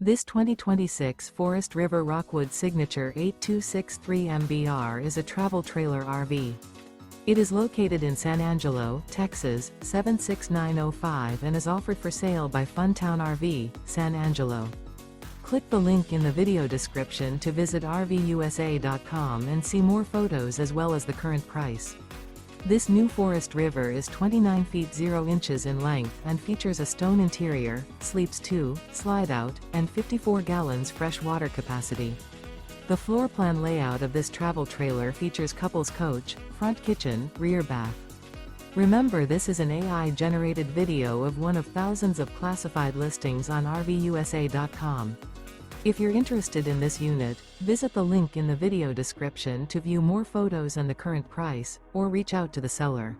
This 2026 Forest River Rockwood Signature 8263 MBR is a travel trailer RV. It is located in San Angelo, Texas, 76905 and is offered for sale by Funtown RV, San Angelo. Click the link in the video description to visit RVUSA.com and see more photos as well as the current price. This new Forest River is 29 feet 0 inches in length and features a stone interior, sleeps 2, slide-out, and 54 gallons fresh water capacity. The floor plan layout of this travel trailer features couples coach, front kitchen, rear bath. Remember, this is an AI-generated video of one of thousands of classified listings on RVUSA.com. If you're interested in this unit, visit the link in the video description to view more photos and the current price, or reach out to the seller.